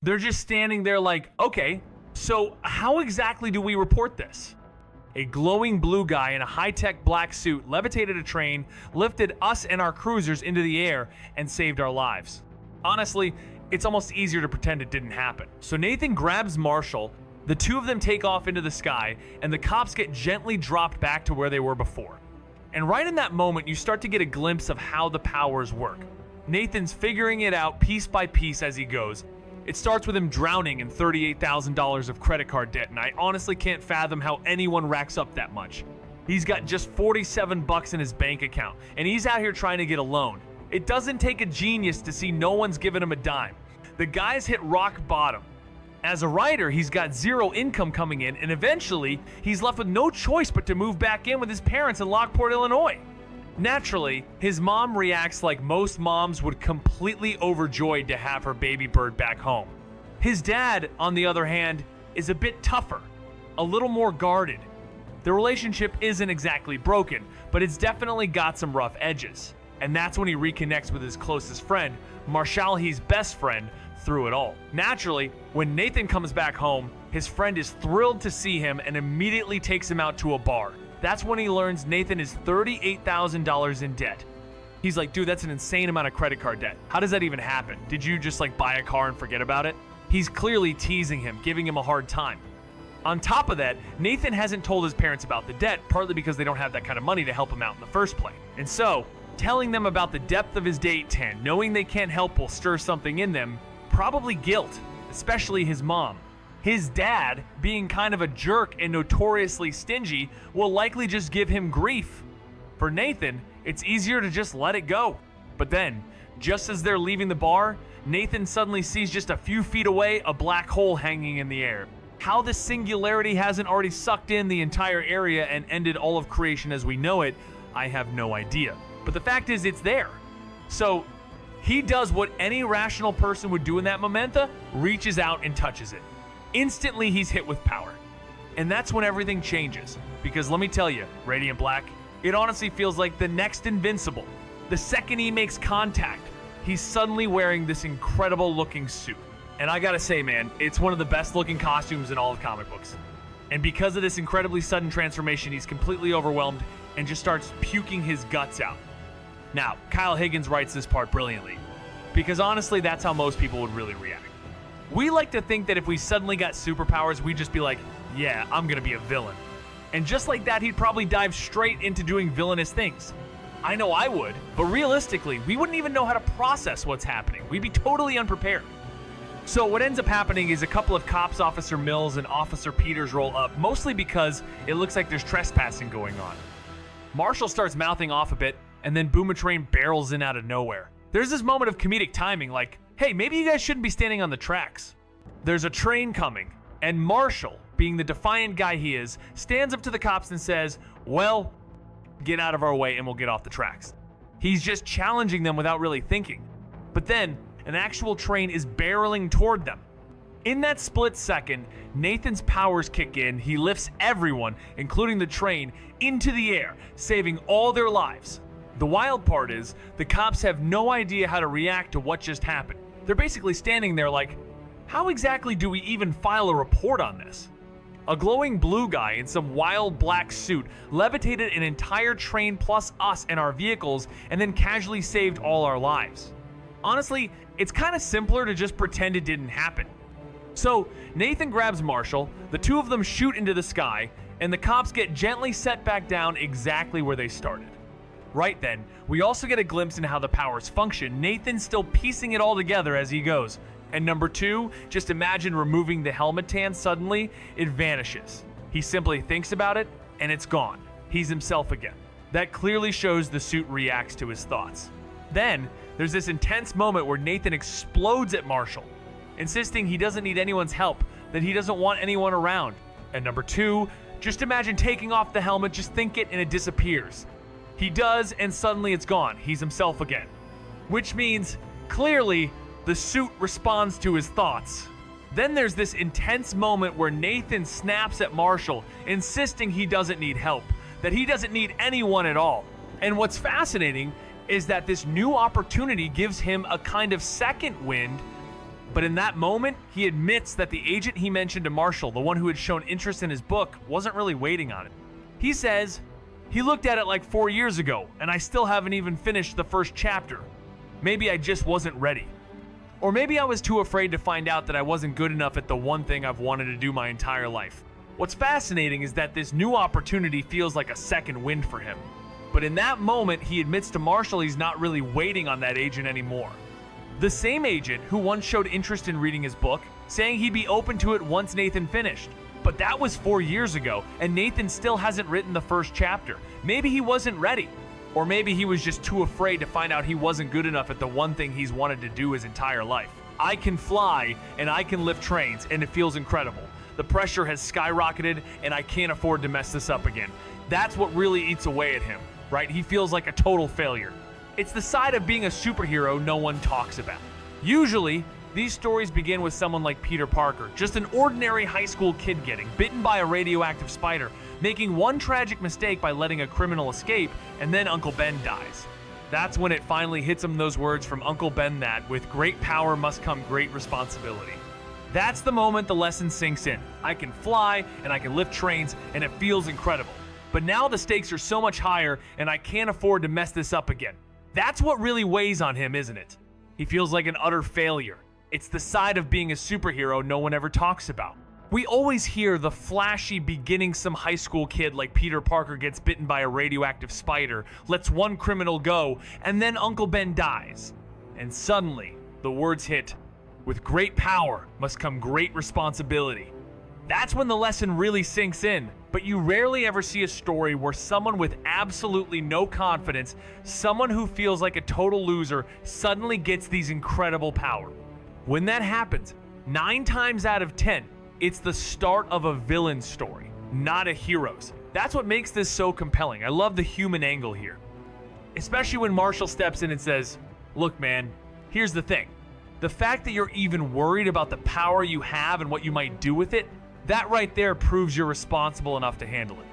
They're just standing there like, okay, so how exactly do we report this? A glowing blue guy in a high-tech black suit levitated a train, lifted us and our cruisers into the air, and saved our lives. Honestly, it's almost easier to pretend it didn't happen. So Nathan grabs Marshall, the two of them take off into the sky, and the cops get gently dropped back to where they were before. And right in that moment, you start to get a glimpse of how the powers work. Nathan's figuring it out piece by piece as he goes. It starts with him drowning in $38,000 of credit card debt, and I honestly can't fathom how anyone racks up that much. He's got just $47 in his bank account, and he's out here trying to get a loan. It doesn't take a genius to see no one's giving him a dime. The guy's hit rock bottom. As a writer, he's got zero income coming in, and eventually, he's left with no choice but to move back in with his parents in Lockport, Illinois. Naturally, his mom reacts like most moms would, completely overjoyed to have her baby bird back home. His dad, on the other hand, is a bit tougher, a little more guarded. The relationship isn't exactly broken, but it's definitely got some rough edges. And that's when he reconnects with his closest friend, Marshall, his best friend, through it all. Naturally, when Nathan comes back home, his friend is thrilled to see him and immediately takes him out to a bar. That's when he learns Nathan is $38,000 in debt. He's like, dude, that's an insane amount of credit card debt. How does that even happen? Did you just like buy a car and forget about it? He's clearly teasing him, giving him a hard time. On top of that, Nathan hasn't told his parents about the debt, partly because they don't have that kind of money to help him out in the first place. And so, telling them about the depth of his date tan, knowing they can't help will stir something in them, probably guilt, especially his mom. His dad, being kind of a jerk and notoriously stingy, will likely just give him grief. For Nathan, it's easier to just let it go. But then, just as they're leaving the bar, Nathan suddenly sees just a few feet away a black hole hanging in the air. How this singularity hasn't already sucked in the entire area and ended all of creation as we know it, I have no idea. But the fact is, it's there. So, he does what any rational person would do in that momenta, reaches out and touches it. Instantly, he's hit with power. And that's when everything changes. Because let me tell you, Radiant Black, it honestly feels like the next Invincible. The second he makes contact, he's suddenly wearing this incredible looking suit. And I gotta say, man, it's one of the best looking costumes in all of comic books. And because of this incredibly sudden transformation, he's completely overwhelmed and just starts puking his guts out. Now, Kyle Higgins writes this part brilliantly, because honestly, that's how most people would really react. We like to think that if we suddenly got superpowers, we'd just be like, yeah, I'm gonna be a villain. And just like that, he'd probably dive straight into doing villainous things. I know I would, but realistically, we wouldn't even know how to process what's happening. We'd be totally unprepared. So what ends up happening is a couple of cops, Officer Mills and Officer Peters, roll up, mostly because it looks like there's trespassing going on. Marshall starts mouthing off a bit, and then Boomatrain barrels in out of nowhere. There's this moment of comedic timing, like, hey, maybe you guys shouldn't be standing on the tracks. There's a train coming, and Marshall, being the defiant guy he is, stands up to the cops and says, well, get out of our way and we'll get off the tracks. He's just challenging them without really thinking. But then, an actual train is barreling toward them. In that split second, Nathan's powers kick in. He lifts everyone, including the train, into the air, saving all their lives. The wild part is, the cops have no idea how to react to what just happened. They're basically standing there like, how exactly do we even file a report on this? A glowing blue guy in some wild black suit levitated an entire train plus us and our vehicles and then casually saved all our lives. Honestly, it's kind of simpler to just pretend it didn't happen. So, Nathan grabs Marshall, the two of them shoot into the sky, and the cops get gently set back down exactly where they started. Right then, we also get a glimpse into how the powers function. Nathan's still piecing it all together as he goes. And number two, just imagine removing the helmet tan suddenly, it vanishes. He simply thinks about it, and it's gone. He's himself again. That clearly shows the suit reacts to his thoughts. Then, there's this intense moment where Nathan explodes at Marshall, insisting he doesn't need anyone's help, that he doesn't want anyone around. And number two, just imagine taking off the helmet, just think it, and it disappears. He does, and suddenly it's gone. He's himself again. Which means, clearly, the suit responds to his thoughts. Then there's this intense moment where Nathan snaps at Marshall, insisting he doesn't need help, that he doesn't need anyone at all. And what's fascinating is that this new opportunity gives him a kind of second wind But in that moment, he admits that the agent he mentioned to Marshall, the one who had shown interest in his book, wasn't really waiting on it. He says, "He looked at it like 4 years ago, and I still haven't even finished the first chapter. Maybe I just wasn't ready. Or maybe I was too afraid to find out that I wasn't good enough at the one thing I've wanted to do my entire life." What's fascinating is that this new opportunity feels like a second wind for him. But in that moment, he admits to Marshall he's not really waiting on that agent anymore. The same agent who once showed interest in reading his book, saying he'd be open to it once Nathan finished. But that was 4 years ago, and Nathan still hasn't written the first chapter. Maybe he wasn't ready. Or maybe he was just too afraid to find out he wasn't good enough at the one thing he's wanted to do his entire life. I can fly, and I can lift trains, and it feels incredible. The pressure has skyrocketed, and I can't afford to mess this up again. That's what really eats away at him, right? He feels like a total failure. It's the side of being a superhero no one talks about. Usually, these stories begin with someone like Peter Parker, just an ordinary high school kid getting bitten by a radioactive spider, making one tragic mistake by letting a criminal escape, and then Uncle Ben dies. That's when it finally hits him, those words from Uncle Ben that, with great power must come great responsibility. That's the moment the lesson sinks in. I can fly, and I can lift trains, and it feels incredible. But now the stakes are so much higher, and I can't afford to mess this up again. That's what really weighs on him, isn't it? He feels like an utter failure. It's the side of being a superhero no one ever talks about. We always hear the flashy beginning some high school kid like Peter Parker gets bitten by a radioactive spider, lets one criminal go, and then Uncle Ben dies. And suddenly, the words hit, "With great power must come great responsibility." That's when the lesson really sinks in. But you rarely ever see a story where someone with absolutely no confidence, someone who feels like a total loser, suddenly gets these incredible powers. When that happens, 9 times out of 10, it's the start of a villain story, not a hero's. That's what makes this so compelling. I love the human angle here. Especially when Marshall steps in and says, "Look, man, here's the thing. The fact that you're even worried about the power you have and what you might do with it, that right there proves you're responsible enough to handle it.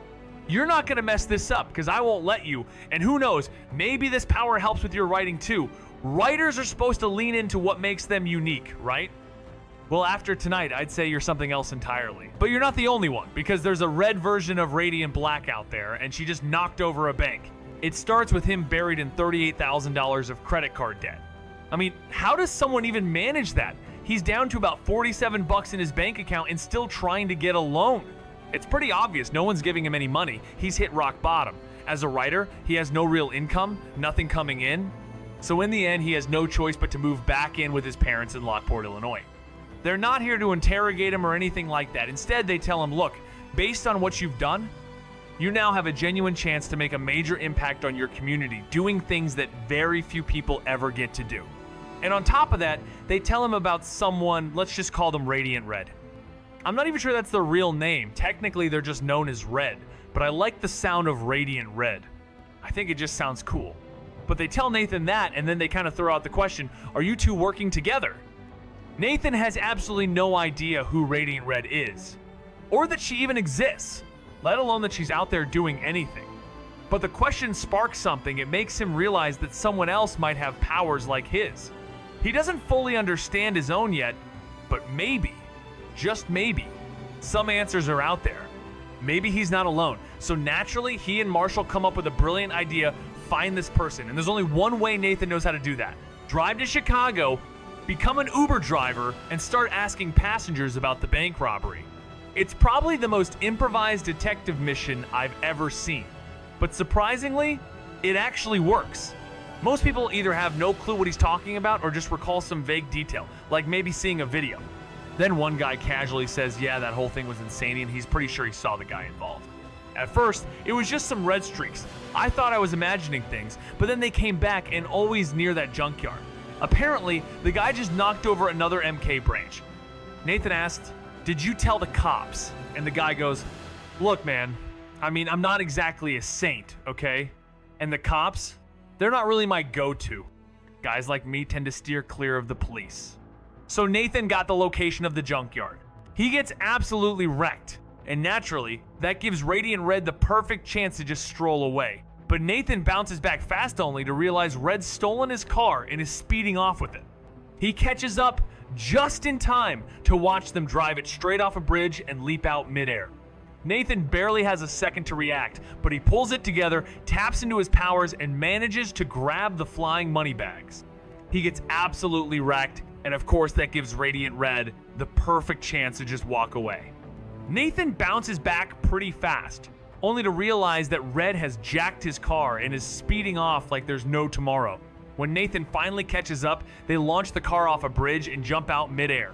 You're not going to mess this up because I won't let you, and who knows, maybe this power helps with your writing too. Writers are supposed to lean into what makes them unique, right? Well, after tonight, I'd say you're something else entirely. But you're not the only one, because there's a red version of Radiant Black out there, and she just knocked over a bank. It starts with him buried in $38,000 of credit card debt. I mean, how does someone even manage that? He's down to about $47 in his bank account and still trying to get a loan. It's pretty obvious no one's giving him any money. He's hit rock bottom. As a writer, he has no real income, nothing coming in. So in the end, he has no choice but to move back in with his parents in Lockport, Illinois. They're not here to interrogate him or anything like that. Instead, they tell him, look, based on what you've done, you now have a genuine chance to make a major impact on your community, doing things that very few people ever get to do. And on top of that, they tell him about someone, let's just call them Radiant Red. I'm not even sure that's their real name. Technically, they're just known as Red, but I like the sound of Radiant Red. I think it just sounds cool. But they tell Nathan that, and then they kind of throw out the question, are you two working together? Nathan has absolutely no idea who Radiant Red is, or that she even exists, let alone that she's out there doing anything. But the question sparks something. It makes him realize that someone else might have powers like his. He doesn't fully understand his own yet, but maybe, just maybe, some answers are out there. Maybe he's not alone. So naturally, he and Marshall come up with a brilliant idea, find this person. And there's only one way Nathan knows how to do that. Drive to Chicago, become an Uber driver, and start asking passengers about the bank robbery. It's probably the most improvised detective mission I've ever seen. But surprisingly, it actually works. Most people either have no clue what he's talking about or just recall some vague detail, like maybe seeing a video. Then one guy casually says, yeah, that whole thing was insane, and he's pretty sure he saw the guy involved. At first, it was just some red streaks. I thought I was imagining things, but then they came back and always near that junkyard. Apparently, the guy just knocked over another MK branch. Nathan asked, did you tell the cops? And the guy goes, look, man, I mean, I'm not exactly a saint, okay? And the cops, they're not really my go-to. Guys like me tend to steer clear of the police. So Nathan got the location of the junkyard. He gets absolutely wrecked, and naturally, that gives Radiant Red the perfect chance to just stroll away. But Nathan bounces back fast only to realize Red's stolen his car and is speeding off with it. He catches up, just in time to watch them drive it straight off a bridge and leap out midair. Nathan barely has a second to react, but he pulls it together, taps into his powers, and manages to grab the flying money bags. He gets absolutely wrecked, and of course that gives Radiant Red the perfect chance to just walk away. Nathan bounces back pretty fast, only to realize that Red has jacked his car and is speeding off like there's no tomorrow. When Nathan finally catches up, they launch the car off a bridge and jump out midair.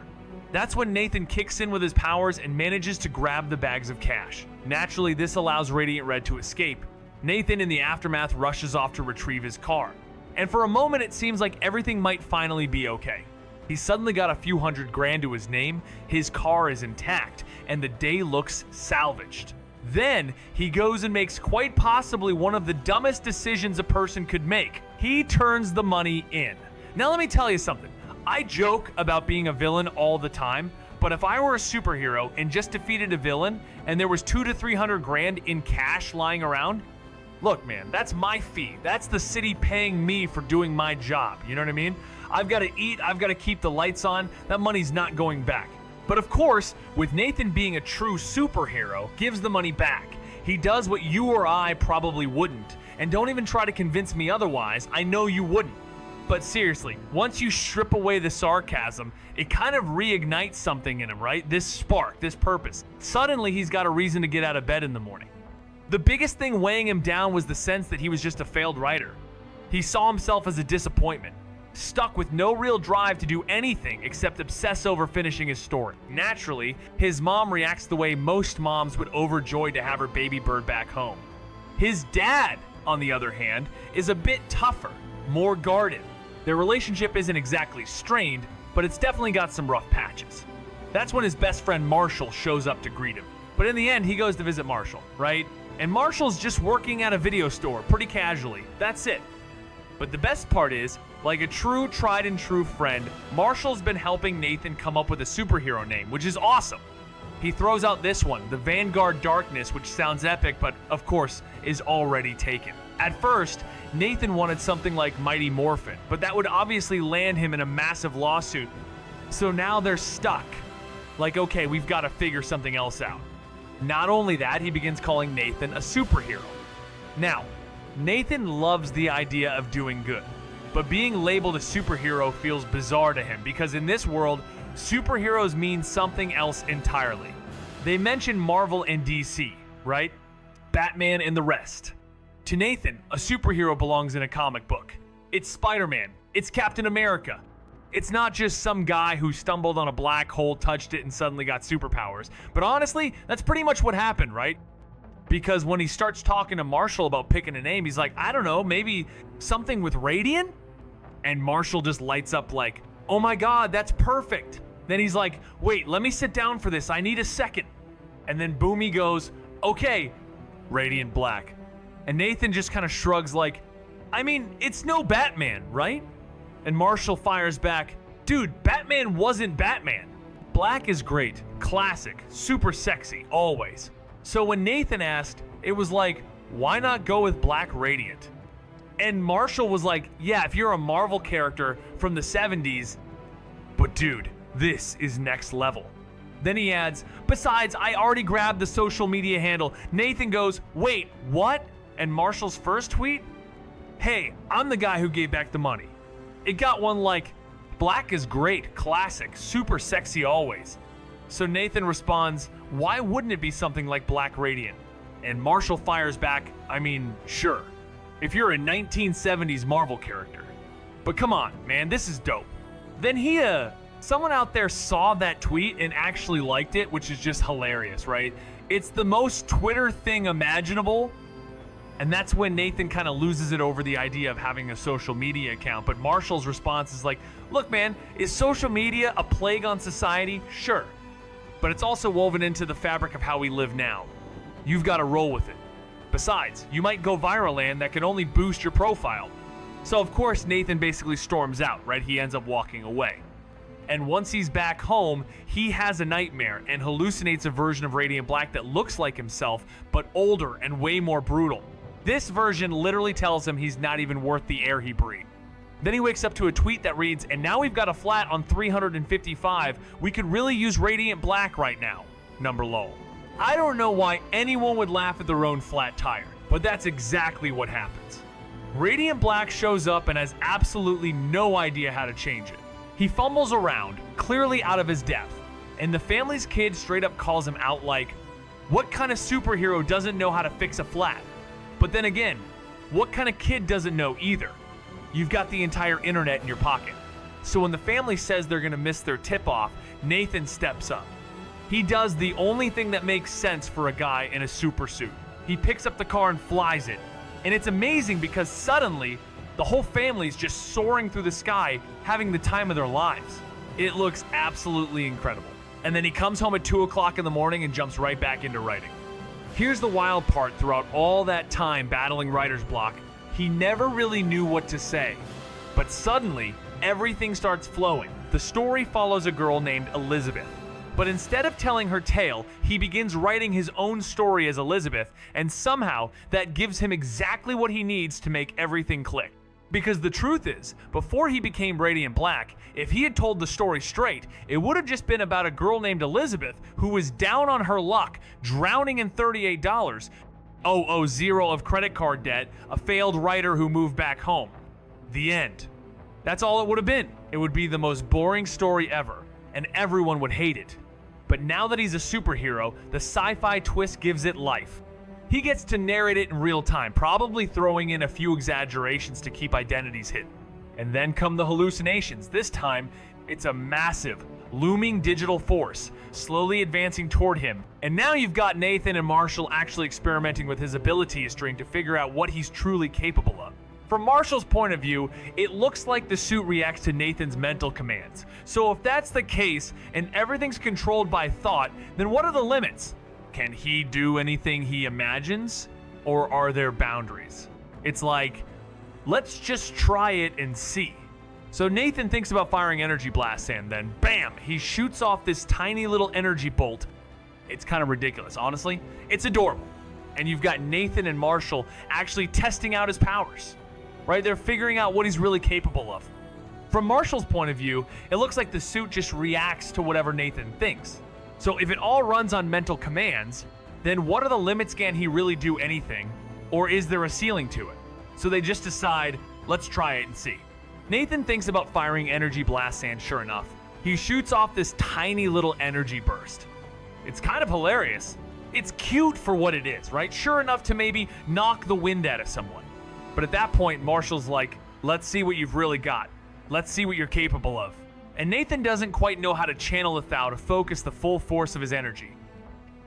That's when Nathan kicks in with his powers and manages to grab the bags of cash. Naturally, this allows Radiant Red to escape. Nathan, in the aftermath, rushes off to retrieve his car. And for a moment, it seems like everything might finally be okay. He's suddenly got a few $100,000 to his name, his car is intact, and the day looks salvaged. Then, he goes and makes quite possibly one of the dumbest decisions a person could make. He turns the money in. Now let me tell you something. I joke about being a villain all the time, but if I were a superhero and just defeated a villain and there was $200,000 to $300,000 in cash lying around, look, man, that's my fee. That's the city paying me for doing my job. You know what I mean? I've got to eat. I've got to keep the lights on. That money's not going back. But of course, with Nathan being a true superhero, gives the money back. He does what you or I probably wouldn't. And don't even try to convince me otherwise. I know you wouldn't. But seriously, once you strip away the sarcasm, it kind of reignites something in him, right? This spark, this purpose. Suddenly, he's got a reason to get out of bed in the morning. The biggest thing weighing him down was the sense that he was just a failed writer. He saw himself as a disappointment, stuck with no real drive to do anything except obsess over finishing his story. Naturally, his mom reacts the way most moms would overjoyed to have her baby bird back home. His dad, on the other hand, is a bit tougher, more guarded. Their relationship isn't exactly strained, but it's definitely got some rough patches. That's when his best friend Marshall shows up to greet him. But in the end, he goes to visit Marshall, right? And Marshall's just working at a video store, pretty casually. That's it. But the best part is, like a true tried and true friend, Marshall's been helping Nathan come up with a superhero name, which is awesome. He throws out this one, the Vanguard Darkness, which sounds epic, but of course is already taken. At first, Nathan wanted something like Mighty Morphin, but that would obviously land him in a massive lawsuit. So now they're stuck. Like, okay, we've got to figure something else out. Not only that, he begins calling Nathan a superhero. Now, Nathan loves the idea of doing good, but being labeled a superhero feels bizarre to him because in this world, superheroes mean something else entirely. They mention Marvel and DC, right? Batman and the rest. To Nathan, a superhero belongs in a comic book. It's Spider-Man. It's Captain America. It's not just some guy who stumbled on a black hole, touched it, and suddenly got superpowers. But honestly, that's pretty much what happened, right? Because when he starts talking to Marshall about picking a name, he's like, I don't know, maybe something with Radiant? And Marshall just lights up like, oh my God, that's perfect. Then he's like, wait, let me sit down for this. I need a second. And then Boomy goes, okay, Radiant Black. And Nathan just kind of shrugs like, I mean, it's no Batman, right? And Marshall fires back, dude, Batman wasn't Batman. Black is great, classic, super sexy, always. So when Nathan asked, it was like, why not go with Black Radiant? And Marshall was like, yeah, if you're a Marvel character from the 70s, but dude, this is next level. Then he adds, besides, I already grabbed the social media handle. Nathan goes, wait, what? And Marshall's first tweet? Hey, I'm the guy who gave back the money. It got one like, Black is great, classic, super sexy always. So Nathan responds, why wouldn't it be something like Black Radiant? And Marshall fires back, I mean, sure, if you're a 1970s Marvel character. But come on, man, this is dope. Then someone out there saw that tweet and actually liked it, which is just hilarious, right? It's the most Twitter thing imaginable. And that's when Nathan kind of loses it over the idea of having a social media account. But Marshall's response is like, look, man, is social media a plague on society? Sure. But it's also woven into the fabric of how we live now. You've got to roll with it. Besides, you might go viral and that can only boost your profile. So of course, Nathan basically storms out, right? He ends up walking away. And once he's back home, he has a nightmare and hallucinates a version of Radiant Black that looks like himself, but older and way more brutal. This version literally tells him he's not even worth the air he breathed. Then he wakes up to a tweet that reads, "And now we've got a flat on 355. We could really use radiant black right now. Number lol." I don't know why anyone would laugh at their own flat tire, but that's exactly what happens. Radiant Black shows up and has absolutely no idea how to change it. He fumbles around, clearly out of his depth, and the family's kid straight up calls him out like, what kind of superhero doesn't know how to fix a flat? But then again, what kind of kid doesn't know either? You've got the entire internet in your pocket. So when the family says they're gonna miss their tip-off, Nathan steps up. He does the only thing that makes sense for a guy in a super suit. He picks up the car and flies it. And it's amazing because suddenly, the whole family's just soaring through the sky, having the time of their lives. It looks absolutely incredible. And then he comes home at 2 o'clock in the morning and jumps right back into writing. Here's the wild part: throughout all that time battling writer's block, he never really knew what to say. But suddenly, everything starts flowing. The story follows a girl named Elizabeth. But instead of telling her tale, he begins writing his own story as Elizabeth, and somehow that gives him exactly what he needs to make everything click. Because the truth is, before he became Radiant Black, if he had told the story straight, it would have just been about a girl named Elizabeth who was down on her luck, drowning in $38, zero of credit card debt, a failed writer who moved back home. The end. That's all it would have been. It would be the most boring story ever, and everyone would hate it. But now that he's a superhero, the sci-fi twist gives it life. He gets to narrate it in real time, probably throwing in a few exaggerations to keep identities hidden. And then come the hallucinations. This time, it's a massive, looming digital force, slowly advancing toward him. And now you've got Nathan and Marshall actually experimenting with his ability string to figure out what he's truly capable of. From Marshall's point of view, it looks like the suit reacts to Nathan's mental commands. So if that's the case, and everything's controlled by thought, then what are the limits? Can he do anything he imagines? Or are there boundaries? It's like, let's just try it and see. So Nathan thinks about firing energy blasts, and then bam, he shoots off this tiny little energy bolt. It's kind of ridiculous, honestly. It's adorable. And you've got Nathan and Marshall actually testing out his powers. Right? They're figuring out what he's really capable of. From Marshall's point of view, it looks like the suit just reacts to whatever Nathan thinks. So if it all runs on mental commands, then what are the limits? Can he really do anything? Or is there a ceiling to it? So they just decide, let's try it and see. Nathan thinks about firing energy blasts, and sure enough, he shoots off this tiny little energy burst. It's kind of hilarious. It's cute for what it is, right? Sure enough to maybe knock the wind out of someone. But at that point, Marshall's like, let's see what you've really got. Let's see what you're capable of. And Nathan doesn't quite know how to channel the Thou to focus the full force of his energy.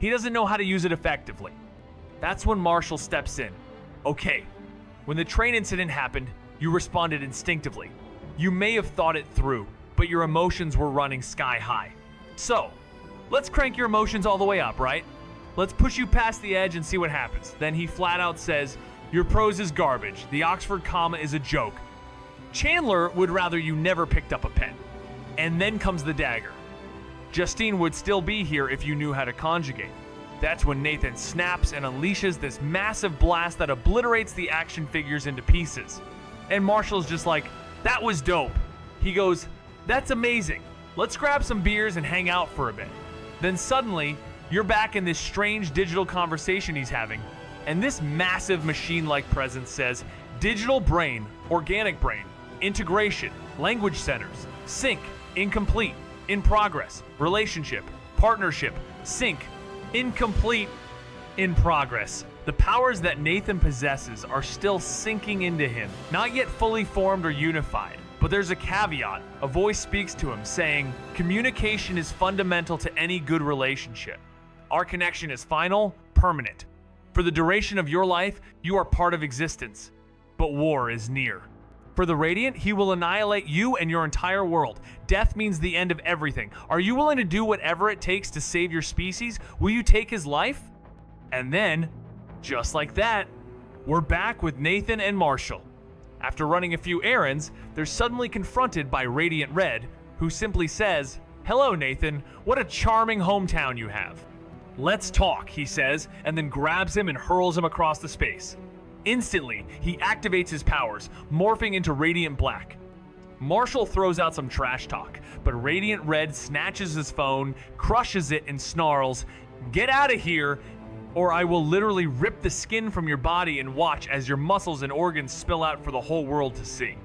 He doesn't know how to use it effectively. That's when Marshall steps in. Okay, when the train incident happened, you responded instinctively. You may have thought it through, but your emotions were running sky high. So, let's crank your emotions all the way up, right? Let's push you past the edge and see what happens. Then he flat out says, your prose is garbage. The Oxford comma is a joke. Chandler would rather you never picked up a pen. And then comes the dagger. Justine would still be here if you knew how to conjugate. That's when Nathan snaps and unleashes this massive blast that obliterates the action figures into pieces. And Marshall's just like, that was dope. He goes, that's amazing. Let's grab some beers and hang out for a bit. Then suddenly, you're back in this strange digital conversation he's having. And this massive machine-like presence says, digital brain, organic brain, integration, language centers, sync, incomplete, in progress, relationship, partnership, sync, incomplete, in progress. The powers that Nathan possesses are still sinking into him, not yet fully formed or unified. But there's a caveat. A voice speaks to him saying, communication is fundamental to any good relationship. Our connection is final, permanent. For the duration of your life, you are part of existence, but war is near. For the Radiant, he will annihilate you and your entire world. Death means the end of everything. Are you willing to do whatever it takes to save your species? Will you take his life? And then, just like that, we're back with Nathan and Marshall. After running a few errands, they're suddenly confronted by Radiant Red, who simply says, hello Nathan, what a charming hometown you have. Let's talk, he says, and then grabs him and hurls him across the space. Instantly, he activates his powers, morphing into Radiant Black. Marshall throws out some trash talk, but Radiant Red snatches his phone, crushes it, and snarls, "Get out of here, or I will literally rip the skin from your body and watch as your muscles and organs spill out for the whole world to see."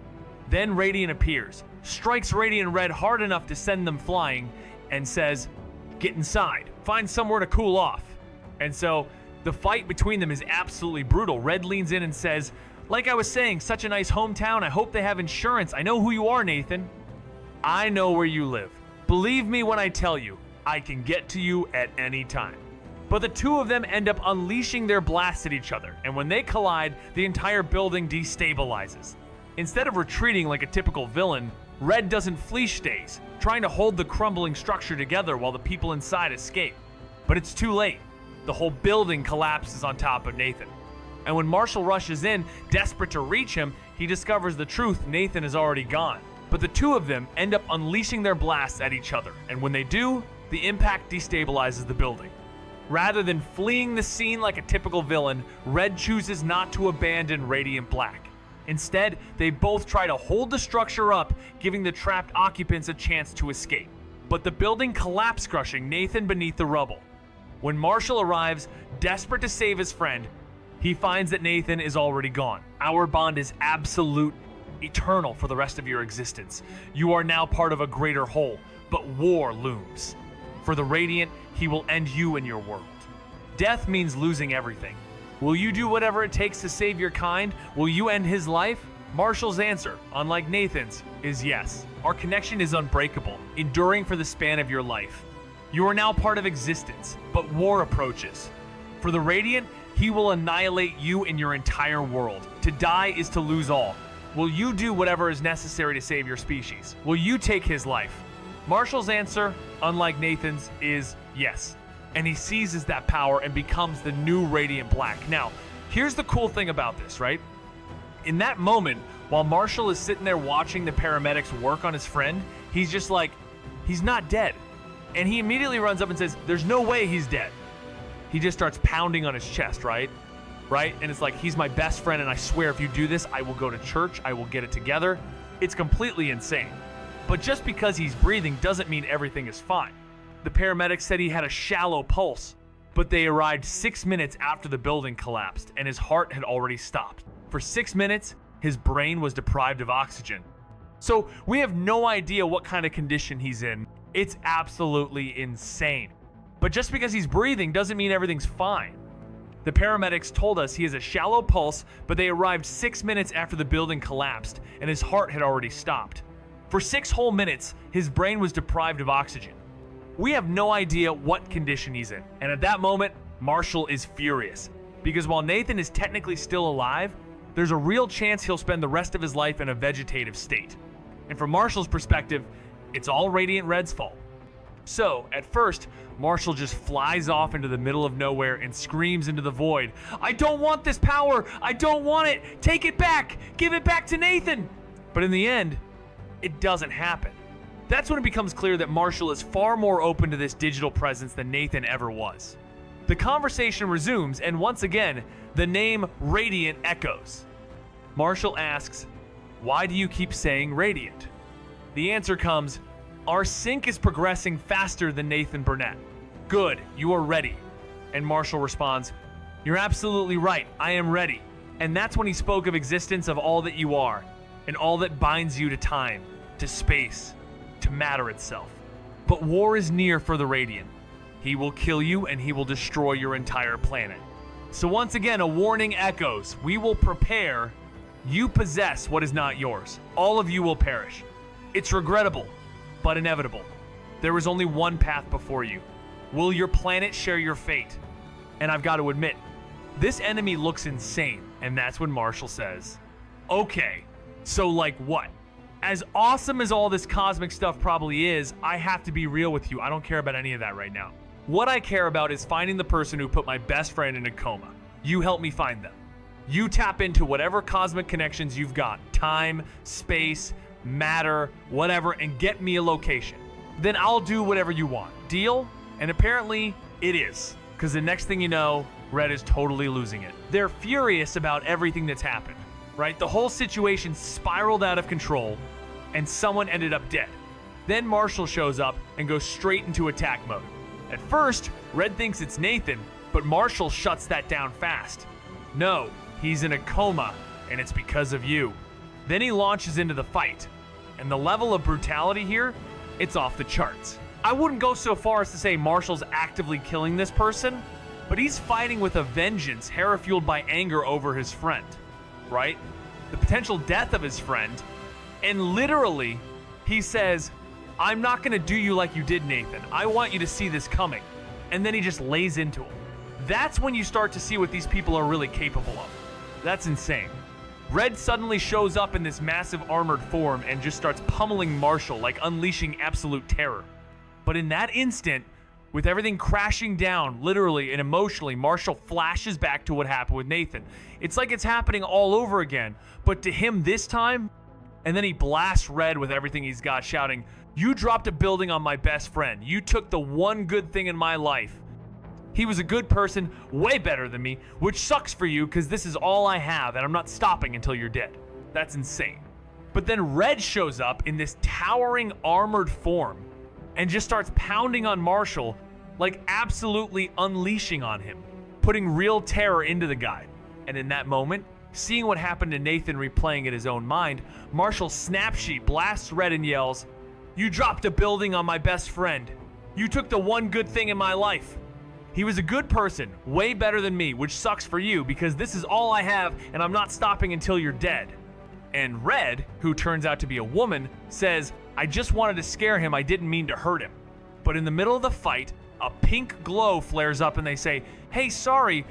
Then Radiant appears, strikes Radiant Red hard enough to send them flying, and says, "Get inside, find somewhere to cool off." And so the fight between them is absolutely brutal. Red leans in and says, "Like I was saying, such a nice hometown. I hope they have insurance. I know who you are, Nathan. I know where you live. Believe me when I tell you, I can get to you at any time." But the two of them end up unleashing their blasts at each other, and when they collide, the entire building destabilizes. Instead of retreating like a typical villain, Red doesn't flee, stays, trying to hold the crumbling structure together while the people inside escape. But it's too late. The whole building collapses on top of Nathan. And when Marshall rushes in, desperate to reach him, he discovers the truth: Nathan is already gone. But the two of them end up unleashing their blasts at each other, and when they do, the impact destabilizes the building. Rather than fleeing the scene like a typical villain, Red chooses not to abandon Radiant Black. Instead, they both try to hold the structure up, giving the trapped occupants a chance to escape. But the building collapses, crushing Nathan beneath the rubble. When Marshall arrives, desperate to save his friend, he finds that Nathan is already gone. "Our bond is absolute, eternal for the rest of your existence. You are now part of a greater whole, but war looms. For the Radiant, he will end you and your world. Death means losing everything. Will you do whatever it takes to save your kind? Will you end his life?" Marshall's answer, unlike Nathan's, is yes. "Our connection is unbreakable, enduring for the span of your life. You are now part of existence, but war approaches. For the Radiant, he will annihilate you and your entire world. To die is to lose all. Will you do whatever is necessary to save your species? Will you take his life?" Marshall's answer, unlike Nathan's, is yes. And he seizes that power and becomes the new Radiant Black. Now, here's the cool thing about this, right? In that moment, while Marshall is sitting there watching the paramedics work on his friend, he's just like, he's not dead. And he immediately runs up and says, "There's no way he's dead." He just starts pounding on his chest, right? And it's like, "He's my best friend, and I swear if you do this, I will go to church, I will get it together." It's completely insane. But just because he's breathing doesn't mean everything is fine. The paramedics said he had a shallow pulse, but they arrived 6 minutes after the building collapsed, and his heart had already stopped. For 6 minutes, his brain was deprived of oxygen. So we have no idea what kind of condition he's in. It's absolutely insane. But just because he's breathing doesn't mean everything's fine. The paramedics told us he has a shallow pulse, but they arrived 6 minutes after the building collapsed, and his heart had already stopped. For 6 whole minutes, his brain was deprived of oxygen. We have no idea what condition he's in, and at that moment, Marshall is furious. Because while Nathan is technically still alive, there's a real chance he'll spend the rest of his life in a vegetative state. And from Marshall's perspective, it's all Radiant Red's fault. So, at first, Marshall just flies off into the middle of nowhere and screams into the void, "I don't want this power! I don't want it! Take it back! Give it back to Nathan!" But in the end, it doesn't happen. That's when it becomes clear that Marshall is far more open to this digital presence than Nathan ever was. The conversation resumes, and once again, the name Radiant echoes. Marshall asks, "Why do you keep saying Radiant?" The answer comes, "Our sync is progressing faster than Nathan Burnett." "Good, you are ready." And Marshall responds, "You're absolutely right, I am ready." And that's when he spoke of existence of all that you are, and all that binds you to time, to space, to matter itself. But war is near for the Radiant. He will kill you and he will destroy your entire planet. So once again, a warning echoes. We will prepare. You possess what is not yours. All of you will perish. It's regrettable, but inevitable. There is only one path before you. Will your planet share your fate? And I've got to admit, this enemy looks insane. And that's when Marshall says, "Okay, so like what? As awesome as all this cosmic stuff probably is, I have to be real with you. I don't care about any of that right now. What I care about is finding the person who put my best friend in a coma. You help me find them. You tap into whatever cosmic connections you've got, time, space, matter, whatever, and get me a location. Then I'll do whatever you want. Deal?" And apparently it is, because the next thing you know, Red is totally losing it. They're furious about everything that's happened, right? The whole situation spiraled out of control. and someone ended up dead. Then Marshall shows up and goes straight into attack mode. At first, Red thinks it's Nathan, but Marshall shuts that down fast. No, he's in a coma, and it's because of you. Then he launches into the fight, and the level of brutality here, it's off the charts. I wouldn't go so far as to say Marshall's actively killing this person, but he's fighting with a vengeance fueled by anger over his friend, right? The potential death of his friend, and literally, he says, I'm not gonna do you like you did, Nathan. I want you to see this coming. And then he just lays into him. That's when you start to see what these people are really capable of. That's insane. Red suddenly shows up in this massive armored form and just starts pummeling Marshall, like unleashing absolute terror. But in that instant, with everything crashing down, literally and emotionally, Marshall flashes back to what happened with Nathan. It's like it's happening all over again, but to him this time. And then he blasts Red with everything he's got, shouting, "You dropped a building on my best friend. You took the one good thing in my life. He was a good person, way better than me, which sucks for you because this is all I have and I'm not stopping until you're dead." That's insane. But then Red shows up in this towering armored form and just starts pounding on Marshall, like absolutely unleashing on him, putting real terror into the guy. And in that moment, seeing what happened to Nathan replaying in his own mind, Marshall Snapsheet blasts Red and yells, "You dropped a building on my best friend. You took the one good thing in my life. He was a good person, way better than me, which sucks for you because this is all I have and I'm not stopping until you're dead." And Red, who turns out to be a woman, says, "I just wanted to scare him, I didn't mean to hurt him." But in the middle of the fight, a pink glow flares up and they say, "Hey, sorry,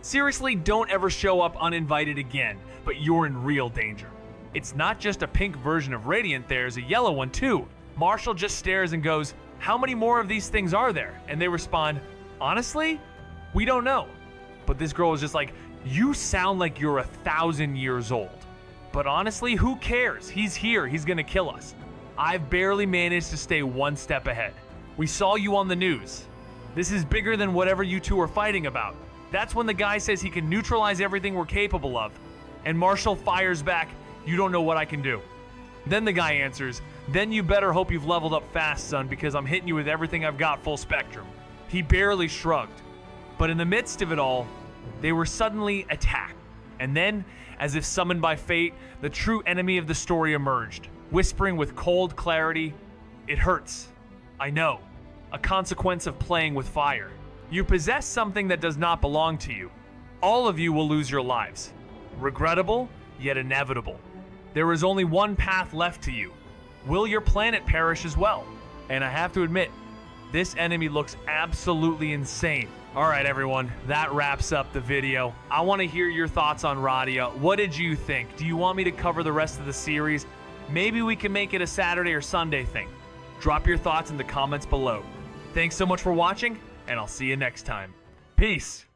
seriously, don't ever show up uninvited again, but you're in real danger." It's not just a pink version of Radiant, there's a yellow one too. Marshall just stares and goes, "How many more of these things are there?" And they respond, "Honestly, we don't know." But this girl is just like, "You sound like you're 1,000 years old. But honestly, who cares? He's here, he's gonna kill us. I've barely managed to stay one step ahead. We saw you on the news. This is bigger than whatever you two are fighting about." That's when the guy says he can neutralize everything we're capable of. And Marshall fires back, "You don't know what I can do." Then the guy answers, "Then you better hope you've leveled up fast, son, because I'm hitting you with everything I've got full spectrum." He barely shrugged. But in the midst of it all, they were suddenly attacked. And then, as if summoned by fate, the true enemy of the story emerged, whispering with cold clarity, "It hurts. I know. A consequence of playing with fire. You possess something that does not belong to you. All of you will lose your lives. Regrettable, yet inevitable. There is only one path left to you. Will your planet perish as well?" And I have to admit, this enemy looks absolutely insane. All right, everyone, that wraps up the video. I want to hear your thoughts on Radia. What did you think? Do you want me to cover the rest of the series? Maybe we can make it a Saturday or Sunday thing. Drop your thoughts in the comments below. Thanks so much for watching, and I'll see you next time. Peace.